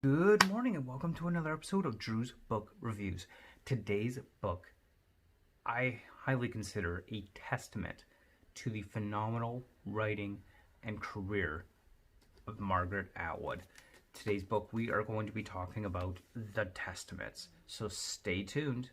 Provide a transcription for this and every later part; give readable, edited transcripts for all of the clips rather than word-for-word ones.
Good morning and welcome to another episode of Drew's Book Reviews. Today's book I highly consider a testament to the phenomenal writing and career of Margaret Atwood. Today's book we are going to be talking about The Testaments, so stay tuned.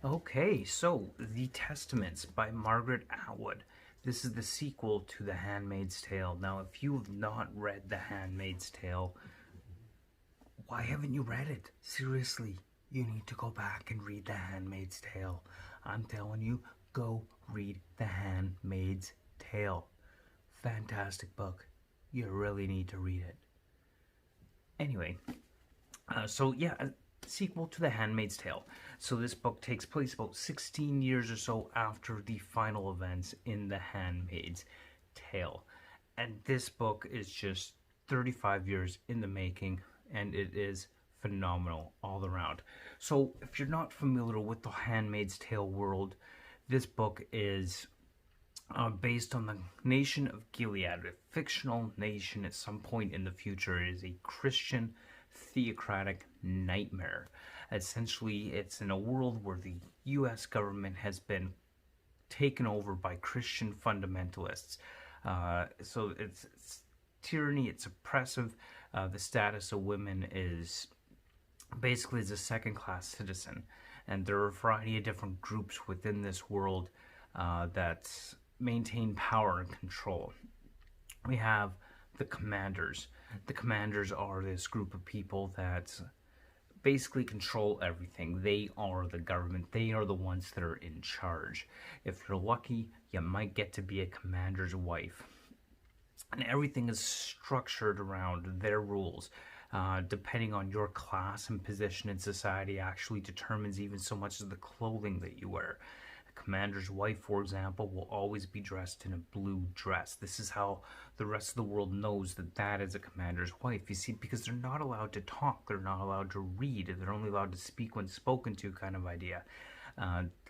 Okay, so The Testaments by Margaret Atwood. This is the sequel to The Handmaid's Tale. Now, if you have not read The Handmaid's Tale, why haven't you read it? Seriously, you need to go back and read The Handmaid's Tale. I'm telling you, go read The Handmaid's Tale. Fantastic book. You really need to read it. Anyway, a sequel to The Handmaid's Tale. So this book takes place about 16 years or so after the final events in The Handmaid's Tale. And this book is just 35 years in the making, and it is phenomenal all around. So if you're not familiar with the Handmaid's Tale world, this book is based on the nation of Gilead, a fictional nation at some point in the future. It is a Christian theocratic nightmare. Essentially, it's in a world where the U.S. government has been taken over by Christian fundamentalists. So it's tyranny, it's oppressive. The status of women is basically as a second-class citizen. And there are a variety of different groups within this world that maintain power and control. We have the commanders. The commanders are this group of people that basically control everything. They are the government. They are the ones that are in charge. If you're lucky, you might get to be a commander's wife. And everything is structured around their rules. Depending on your class and position in society actually determines even so much as the clothing that you wear. Commander's wife, for example, will always be dressed in a blue dress. This is how the rest of the world knows that that is a commander's wife. You see, because they're not allowed to talk, they're not allowed to read, they're only allowed to speak when spoken to, kind of idea.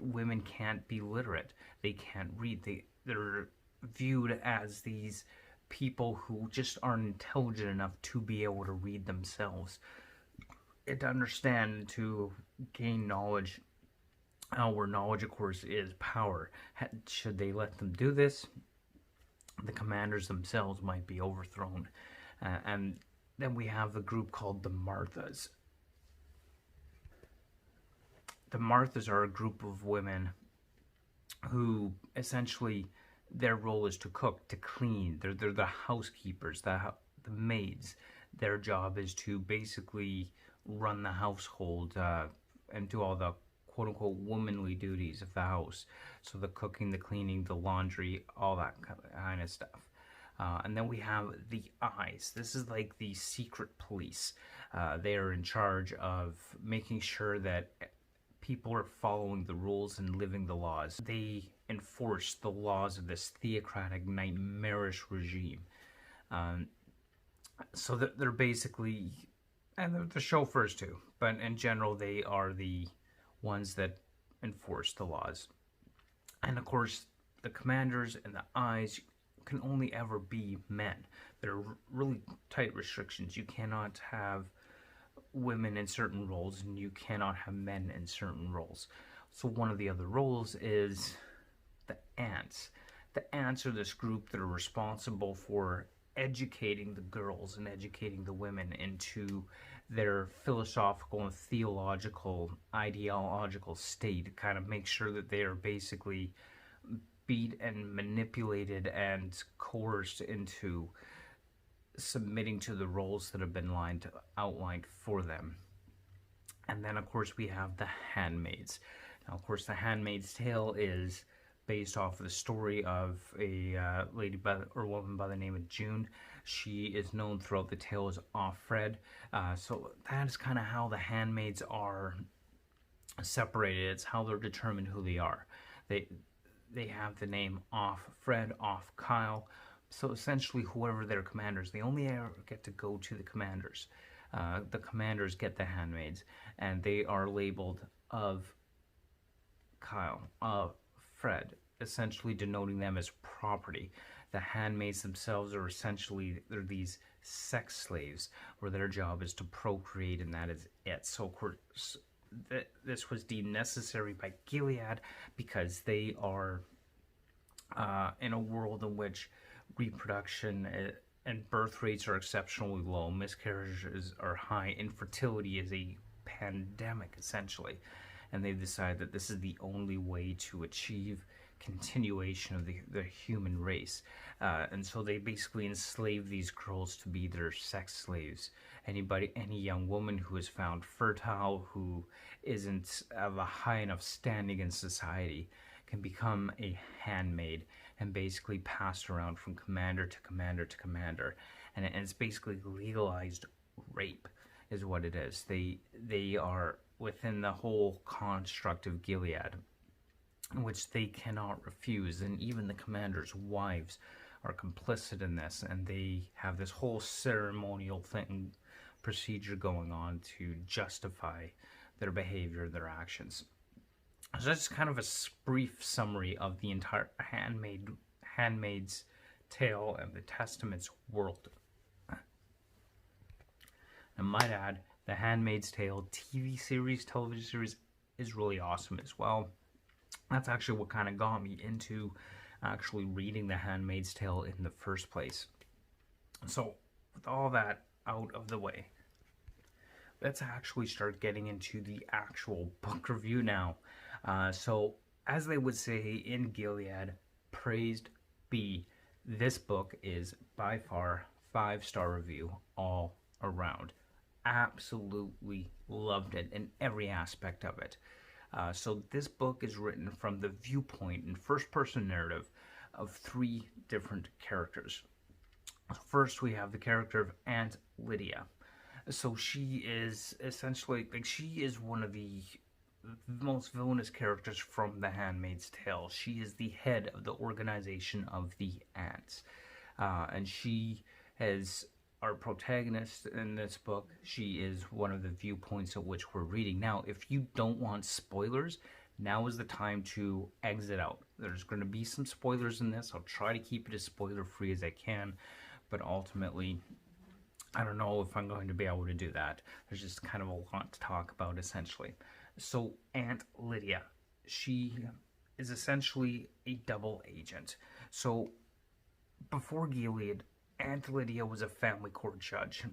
Women can't be literate. They can't read. They're viewed as these people who just aren't intelligent enough to be able to read themselves and to understand and to gain knowledge. Where knowledge, of course, is power. Should they let them do this, the commanders themselves might be overthrown. And then we have the group called the Marthas. The Marthas are a group of women who essentially their role is to cook, to clean. They're the housekeepers, the maids. Their job is to basically run the household and do all the quote-unquote womanly duties of the house. So the cooking, the cleaning, the laundry, all that kind of stuff. And then we have the eyes. This is like the secret police. They are in charge of making sure that people are following the rules and living the laws. They enforce the laws of this theocratic, nightmarish regime. So they're basically, and they're the chauffeurs too, but in general they are the ones that enforce the laws. And of course, the commanders and the eyes can only ever be men. There are really tight restrictions. You cannot have women in certain roles, and you cannot have men in certain roles. So one of the other roles is the ants. The ants are this group that are responsible for educating the girls and educating the women into their philosophical and theological, ideological state, kind of make sure that they are basically beat and manipulated and coerced into submitting to the roles that have been outlined for them. And then, of course, we have the Handmaids. Now, of course, the Handmaid's Tale is based off of the story of a woman by the name of June. She is known throughout the tale as Offred. So that is kind of how the handmaids are separated. It's how they're determined who they are. They have the name Off Fred, Off Kyle. So essentially, whoever their commanders, they only ever get to go to the commanders. The commanders get the handmaids, and they are labeled of Kyle, Fred, essentially denoting them as property. The handmaids themselves are essentially, they're these sex slaves where their job is to procreate, and that is it. So of course, this was deemed necessary by Gilead because they are in a world in which reproduction and birth rates are exceptionally low, miscarriages are high, infertility is a pandemic essentially, and they've decided that this is the only way to achieve continuation of the human race. And so they basically enslave these girls to be their sex slaves. Any young woman who is found fertile, who isn't of a high enough standing in society, can become a handmaid and basically passed around from commander to commander to commander. And it's basically legalized rape is what it is. They are within the whole construct of Gilead, which they cannot refuse, and even the commanders' wives are complicit in this, and they have this whole ceremonial procedure going on to justify their behavior, their actions. So that's kind of a brief summary of the entire Handmaid's Tale and the Testament's world. And might add, the Handmaid's Tale television series is really awesome as well. That's actually what kind of got me into actually reading The Handmaid's Tale in the first place. So, with all that out of the way, let's actually start getting into the actual book review now. So, as they would say in Gilead, praised be. This book is by far 5-star review all around. Absolutely loved it in every aspect of it. So this book is written from the viewpoint and first-person narrative of 3 different characters. First, we have the character of Aunt Lydia. So she is essentially, she is one of the most villainous characters from The Handmaid's Tale. She is the head of the organization of the Ants. And she has our protagonist in this book. She is one of the viewpoints at which we're reading. Now, if you don't want spoilers, now is the time to exit out. There's going to be some spoilers in this. I'll try to keep it as spoiler-free as I can, but ultimately, I don't know if I'm going to be able to do that. There's just kind of a lot to talk about, essentially. So, Aunt Lydia, she is essentially a double agent. So, before Gilead, Aunt Lydia was a family court judge.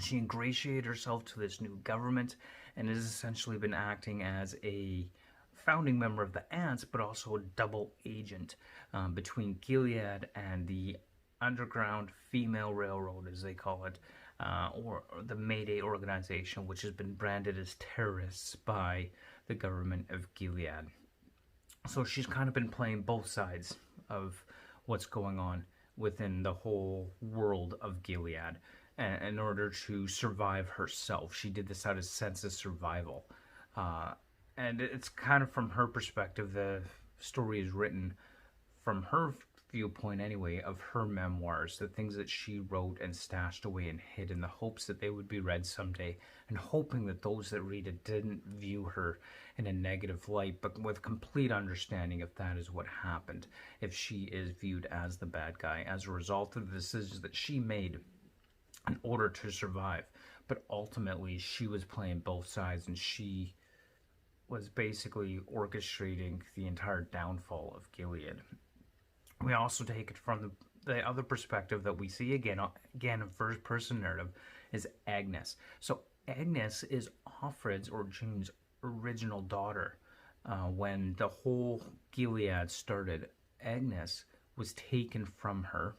She ingratiated herself to this new government and has essentially been acting as a founding member of the Ants, but also a double agent between Gilead and the Underground Female Railroad, as they call it, or the Mayday organization, which has been branded as terrorists by the government of Gilead. So she's kind of been playing both sides of what's going on within the whole world of Gilead in order to survive herself. She did this out of a sense of survival. And it's kind of from her perspective, the story is written from her viewpoint anyway, of her memoirs, the things that she wrote and stashed away and hid in the hopes that they would be read someday, and hoping that those that read it didn't view her in a negative light, but with complete understanding if that is what happened, if she is viewed as the bad guy as a result of the decisions that she made in order to survive. But ultimately, she was playing both sides, and she was basically orchestrating the entire downfall of Gilead. We also take it from the other perspective that we see again in first-person narrative is Agnes. So Agnes is Offred's or Jane's original daughter. When the whole Gilead started, Agnes was taken from her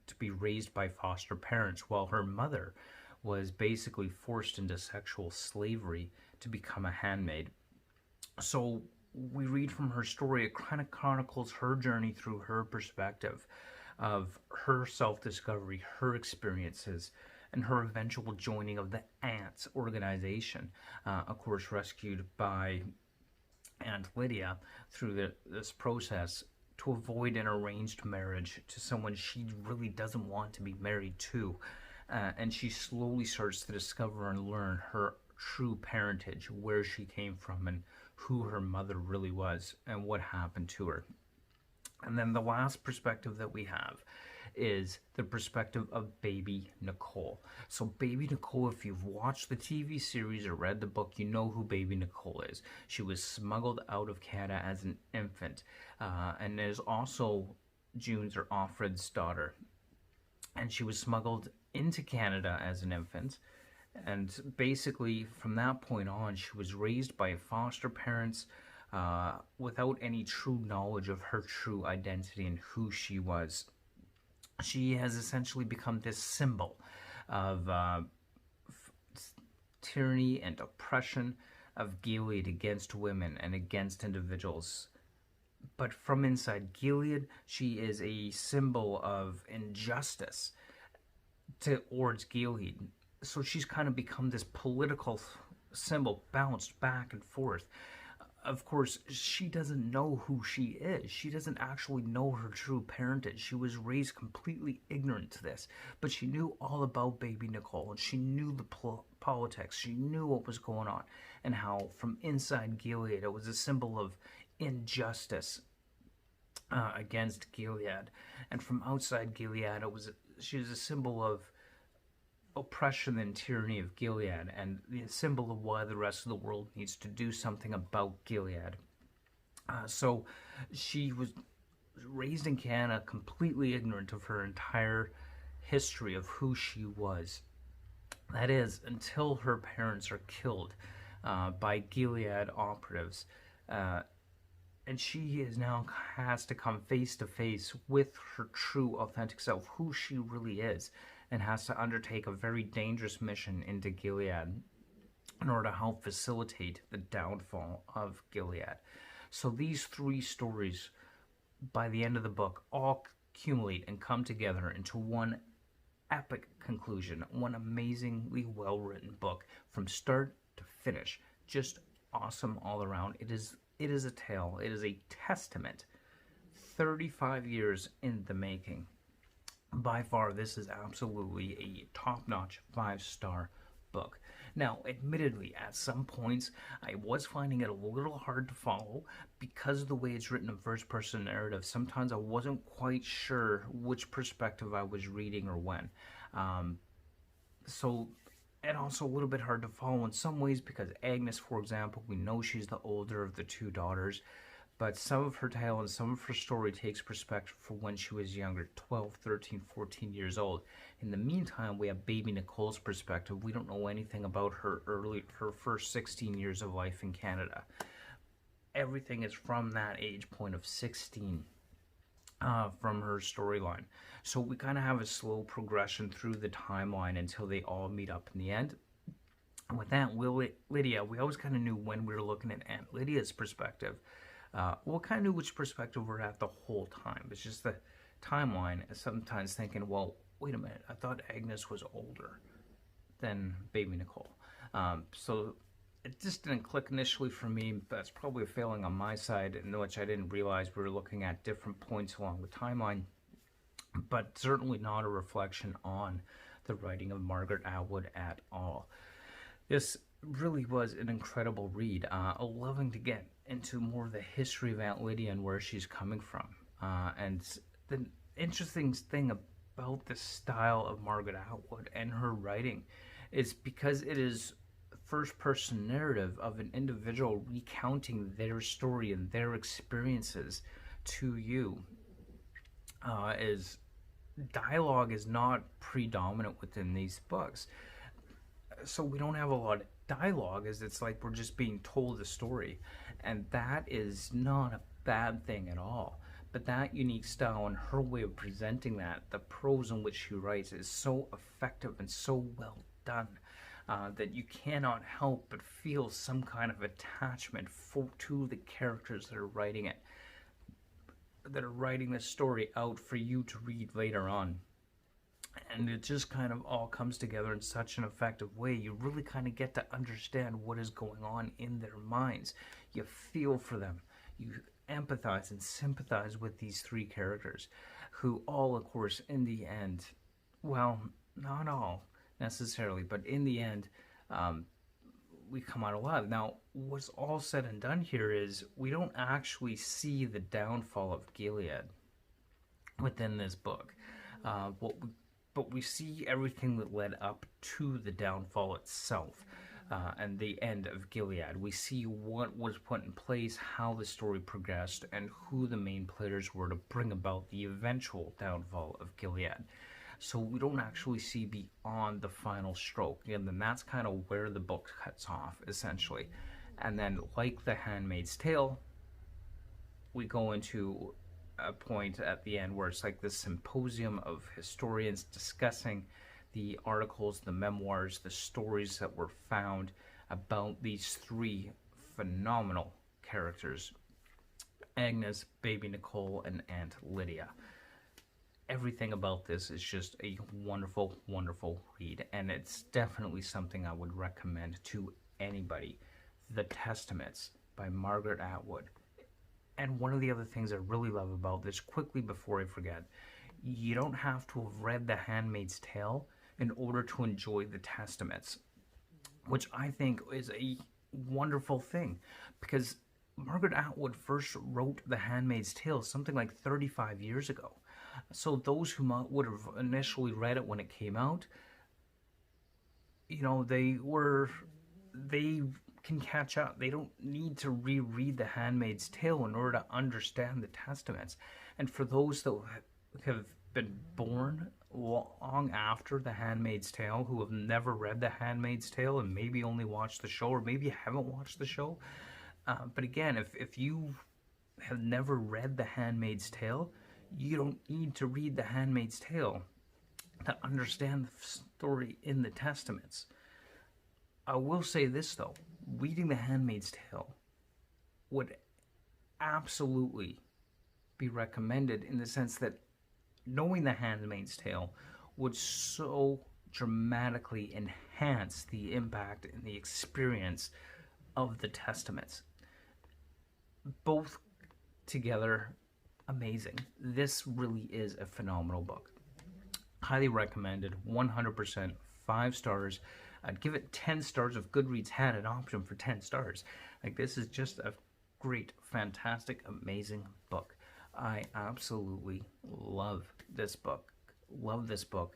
to be raised by foster parents, while her mother was basically forced into sexual slavery to become a handmaid. So we read from her story, it kind of chronicles her journey through her perspective. of her self-discovery, her experiences, and her eventual joining of the Ants organization, of course rescued by Aunt Lydia through this process to avoid an arranged marriage to someone she really doesn't want to be married to. And she slowly starts to discover and learn her true parentage, where she came from, and who her mother really was, and what happened to her. And then the last perspective that we have is the perspective of baby Nicole. So baby Nicole, if you've watched the TV series or read the book, you know who baby Nicole is. She was smuggled out of Canada as an infant, and is also June's or Offred's daughter. And she was smuggled into Canada as an infant. And basically, from that point on, she was raised by foster parents without any true knowledge of her true identity and who she was. She has essentially become this symbol of tyranny and oppression of Gilead against women and against individuals. But from inside Gilead, she is a symbol of injustice towards Gilead. So she's kind of become this political symbol, bounced back and forth. Of course, she doesn't know who she is. She doesn't actually know her true parentage. She was raised completely ignorant to this, but she knew all about baby Nicole, and she knew the politics. She knew what was going on, and how from inside Gilead, it was a symbol of injustice against Gilead, and from outside Gilead, she was a symbol of oppression and tyranny of Gilead, and the symbol of why the rest of the world needs to do something about Gilead. So she was raised in Canada completely ignorant of her entire history of who she was. That is, until her parents are killed by Gilead operatives. And she is now has to come face to face with her true, authentic self, who she really is, and has to undertake a very dangerous mission into Gilead in order to help facilitate the downfall of Gilead. So these three stories, by the end of the book, all accumulate and come together into one epic conclusion, one amazingly well-written book from start to finish. Just awesome all around. It is a tale. It is a testament. 35 years in the making. By far, this is absolutely a top-notch 5-star book. Now, admittedly, at some points, I was finding it a little hard to follow because of the way it's written in first-person narrative. Sometimes I wasn't quite sure which perspective I was reading or when. And also a little bit hard to follow in some ways because Agnes, for example, we know she's the older of the two daughters, but some of her tale and some of her story takes perspective for when she was younger, 12, 13, 14 years old. In the meantime, we have baby Nicole's perspective. We don't know anything about her first 16 years of life in Canada. Everything is from that age point of 16. From her storyline. So we kind of have a slow progression through the timeline until they all meet up in the end. And with Aunt Lydia, we always kind of knew when we were looking at Aunt Lydia's perspective. We kind of knew which perspective we're at the whole time. It's just the timeline. Sometimes thinking, well, wait a minute, I thought Agnes was older than baby Nicole. So it just didn't click initially for me. That's probably a failing on my side, in which I didn't realize we were looking at different points along the timeline, but certainly not a reflection on the writing of Margaret Atwood at all. This really was an incredible read, loving to get into more of the history of Aunt Lydia and where she's coming from. And the interesting thing about the style of Margaret Atwood and her writing is because it is first-person narrative of an individual recounting their story and their experiences to you. Dialogue is not predominant within these books, so we don't have a lot of dialogue, as it's like we're just being told a story, and that is not a bad thing at all. But that unique style and her way of presenting that, the prose in which she writes, is so effective and so well done. That you cannot help but feel some kind of attachment to the characters that are writing it. that are writing this story out for you to read later on. And it just kind of all comes together in such an effective way. You really kind of get to understand what is going on in their minds. You feel for them. You empathize and sympathize with these three characters, who all, of course, in the end, well, not all necessarily, but in the end, we come out alive. Now, what's all said and done here is we don't actually see the downfall of Gilead within this book. But we see everything that led up to the downfall itself, and the end of Gilead. We see what was put in place, how the story progressed, and who the main players were to bring about the eventual downfall of Gilead. So we don't actually see beyond the final stroke, and then that's kind of where the book cuts off, essentially. And then, like The Handmaid's Tale, we go into a point at the end where it's like this symposium of historians discussing the articles, the memoirs, the stories that were found about these three phenomenal characters: Agnes, baby Nicole, and Aunt Lydia. Everything about this is just a wonderful, wonderful read, and it's definitely something I would recommend to anybody. The Testaments by Margaret Atwood. And one of the other things I really love about this, quickly before I forget, you don't have to have read The Handmaid's Tale in order to enjoy The Testaments, which I think is a wonderful thing, because Margaret Atwood first wrote The Handmaid's Tale something like 35 years ago. So those who would have initially read it when it came out, you know, they can catch up. They don't need to reread The Handmaid's Tale in order to understand the Testaments. And for those that have been born long after The Handmaid's Tale, who have never read The Handmaid's Tale and maybe only watched the show, or maybe haven't watched the show, but again, if you have never read The Handmaid's Tale, you don't need to read The Handmaid's Tale to understand the story in the Testaments. I will say this, though. Reading The Handmaid's Tale would absolutely be recommended, in the sense that knowing The Handmaid's Tale would so dramatically enhance the impact and the experience of the Testaments. Both together, amazing. This really is a phenomenal book. Highly recommended, 100%, 5 stars. I'd give it 10 stars if Goodreads had an option for 10 stars. Like, this is just a great, fantastic, amazing book. I absolutely love this book.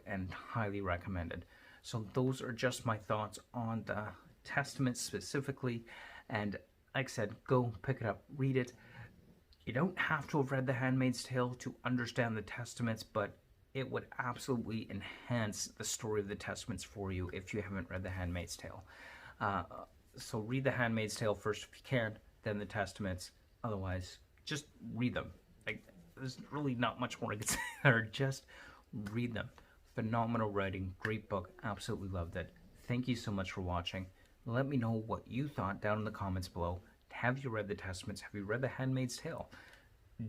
And highly recommended. So those are just my thoughts on the Testament specifically. And like I said, go pick it up, read it. You don't have to have read The Handmaid's Tale to understand the Testaments, but it would absolutely enhance the story of the Testaments for you if you haven't read The Handmaid's Tale. So read The Handmaid's Tale first if you can, then the Testaments. Otherwise, just read them. Like, there's really not much more I could say there. Just read them. Phenomenal writing, great book, absolutely loved it. Thank you so much for watching. Let me know what you thought down in the comments below. Have you read the Testaments? Have you read The Handmaid's Tale?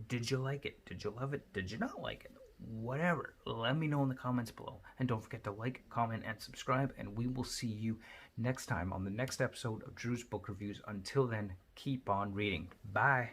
Did you like it? Did you love it? Did you not like it? Whatever. Let me know in the comments below. And don't forget to like, comment, and subscribe. And we will see you next time on the next episode of Drew's Book Reviews. Until then, keep on reading. Bye.